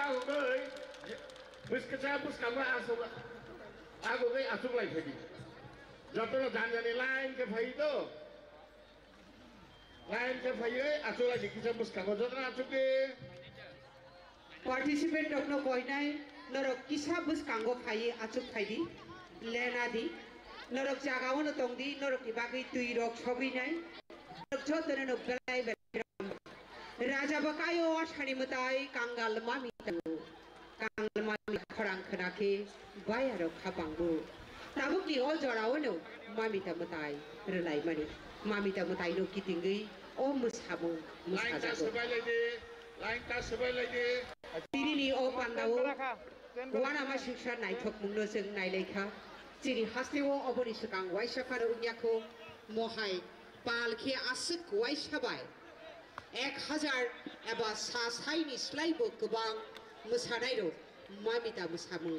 aku gay bus kerja bus kamu asuk aku gay asuk lagi tadi jatuh jangan lain ke fai itu lain ke fai asuk lagi kita bus kamu jatuh asuk ke participant dokno koi nai norok kisa bus kanggo fai asuk fai di lena di norok jaga wono tong di norok di bagi tui rok sobi nai norok jodoh norok belai belai Raja bakayo ashari mutai kangal mami tamu kangal mami khorang khenake bayaro khapangu tabuk ni o jorawano mami tamutai relai mani mami tamutai no kitingi o mushamu mushajago lain ta sebai lagi tiri ni o pandao wana ma shiksha nai thok mungno jeng nai lekha chiri hasteo oboni sakang waisa khara unyako mohai palkhe asuk waisa bai 1000 एबा सासाइनि स्लाइबो गोबां मोसानायरो मामिता मोसामु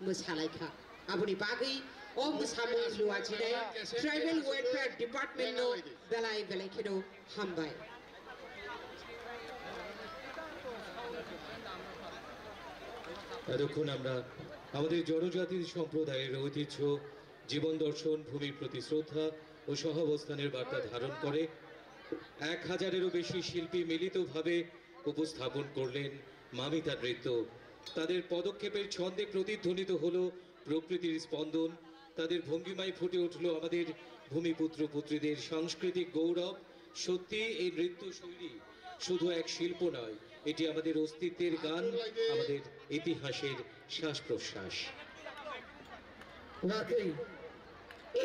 मोसालायखा आबुनि बागै अ मोसामु लुवाजिनाय tribal welfare department no बेलाय बेलायखेनो हामबाय এতক্ষণ আমরা আমাদের জনজাতি সম্প্রদায়ের ঐতিহ্য জীবন দর্শন ভূমির প্রতি শ্রদ্ধা ও সহাবস্থানের বার্তা ধারণ করে 1000-এরও বেশি শিল্পী মিলিতভাবে উপস্থাপন করলেন মামিতা নৃত্য তাদের পদক্ষেপের ছন্দে প্রতিধ্বনিত হলো প্রকৃতির স্পন্দন তাদের ভঙ্গিমায় ফুটে উঠল আমাদের ভূমিপুত্র পুত্রীদের সাংস্কৃতিক গৌরব সত্যি এই নৃত্য শৈলী শুধু এক শিল্প নয় এটি আমাদের অস্তিত্বের গান আমাদের ইতিহাসের শ্বাস প্রশ্বাস वाकई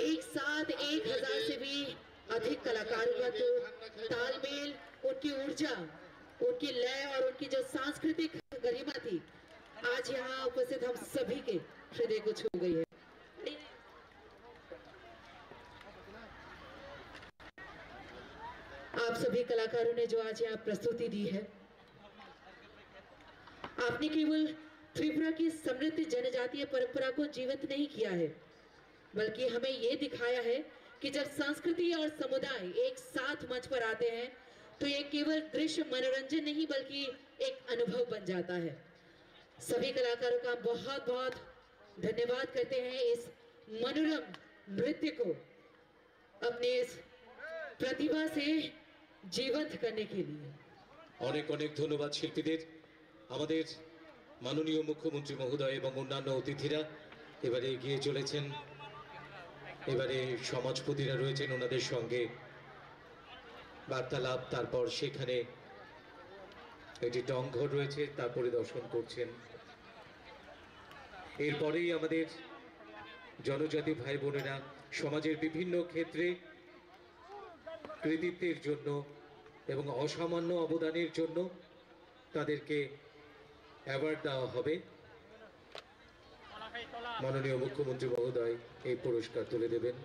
एक साथ 1000 से भी अधिक कलाकारों का तो तालमेल उनकी ऊर्जा उनकी लय और उनकी जो सांस्कृतिक गरिमा थी आज यहाँ उपस्थित हम सभी के हृदय को छू गई है आप सभी कलाकारों ने जो आज यहाँ प्रस्तुति दी है आपने केवल त्रिपुरा की समृद्ध जनजातीय परंपरा को जीवित नहीं किया है बल्कि हमें ये दिखाया है कि जब संस्कृति और समुदाय एक साथ मंच पर आते हैं तो ये केवल दृश्य मनोरंजन नहीं बल्कि एक अनुभव बन जाता है सभी कलाकारों का बहुत बहुत धन्यवाद करते हैं इस मनोरम नृत्य को अपने इस प्रतिभा से जीवंत करने के लिए অনেক অনেক ধন্যবাদ শিল্পীদের আমাদের মাননীয় মুখ্যমন্ত্রী মহোদয় এবং অন্যান্য অতিথিরা এবারে এগিয়ে চলেছেন এবারে সমাজপতিরা রয়েছেন ওনাদের সঙ্গে বার্তালাপ তারপর সেখানে একটি টংঘর রয়েছে তা পরিদর্শন করছেন এরপরেই আমাদের জনজাতি ভাই বোনেরা সমাজের বিভিন্ন ক্ষেত্রে কৃতিত্বের জন্য এবং অসামান্য অবদানের জন্য তাদেরকে অ্যাওয়ার্ড দেওয়া হবে মাননীয় মুখ্যমন্ত্রী মহোদয় এই পুরস্কার তুলে দেবেন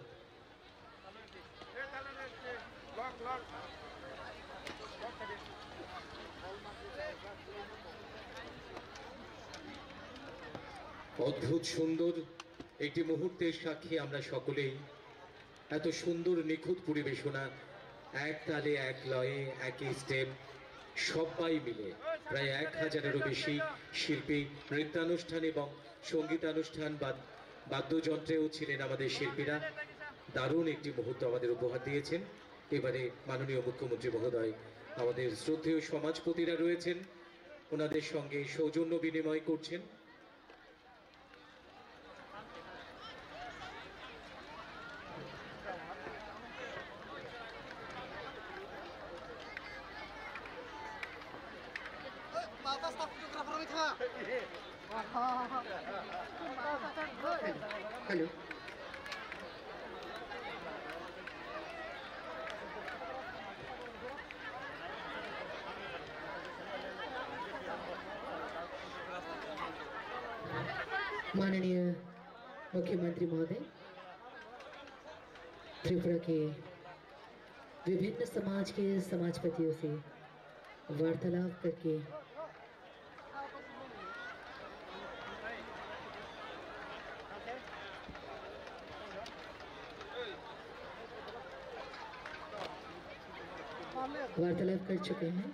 অদ্ভুত সুন্দর একটি মুহূর্তের সাক্ষী আমরা সকলেই এত সুন্দর নিখুঁত পরিবেশনা এক তালে এক লয়ে একই স্টেপ সবাই মিলে প্রায় 1000-এরও বেশি শিল্পী নৃত্যানুষ্ঠান এবং সঙ্গীতানুষ্ঠান বাদ্যযন্ত্রেও ছিলেন আমাদের শিল্পীরা দারুণ একটি মুহূর্ত আমাদের উপহার দিয়েছেন এবারে মাননীয় মুখ্যমন্ত্রী মহোদয় আমাদের শ্রদ্ধেয় সমাজপতিরা রয়েছেন ওনাদের সঙ্গে সৌজন্য বিনিময় করছেন हेलो माननीय मुख्यमंत्री महोदय त्रिपुरा के विभिन्न समाज के समाजपतियों से वार्तालाप करके वार्तालाप कर चुके हैं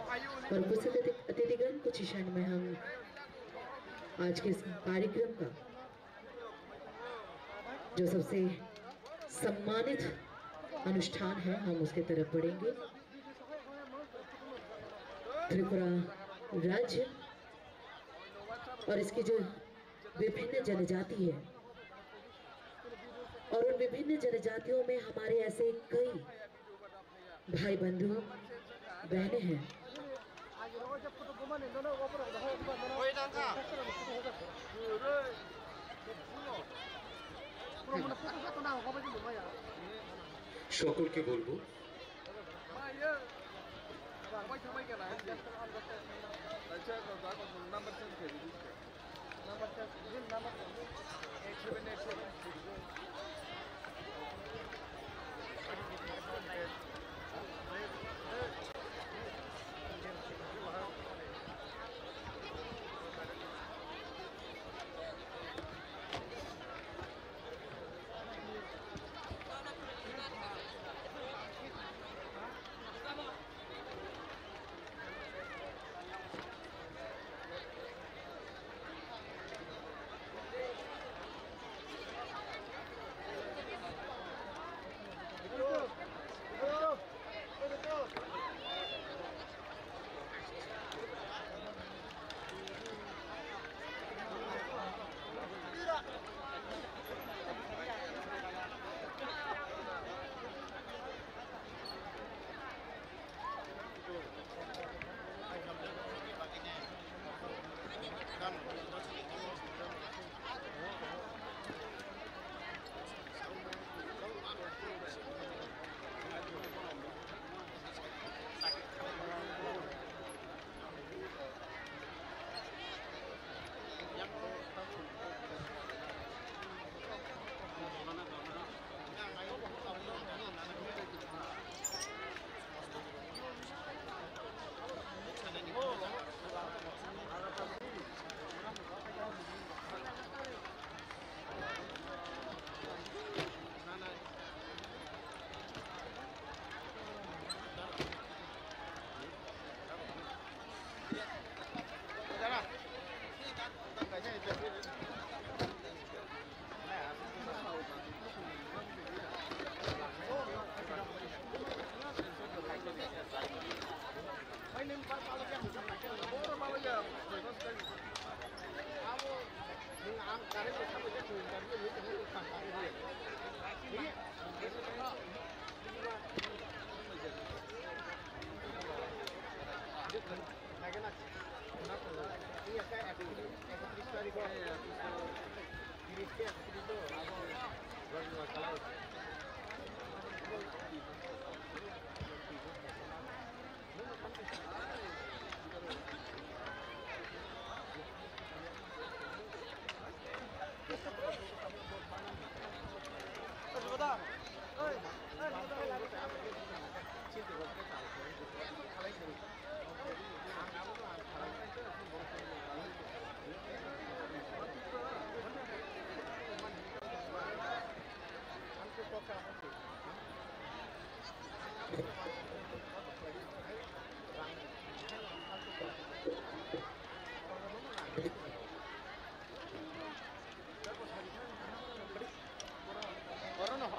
और उपस्थित अतिथिगण, कुछ ही क्षण में हम आज के इस कार्यक्रम का जो सबसे सम्मानित अनुष्ठान है हम उसके तरफ बढ़ेंगे। त्रिपुरा राज्य और इसकी जो विभिन्न जनजाति है और उन विभिन्न जनजातियों में हमारे ऐसे कई भाई बंधु बहनें हैं সকলকে বলবো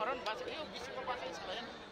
Orang bahasa ini bisa bahasa Israel.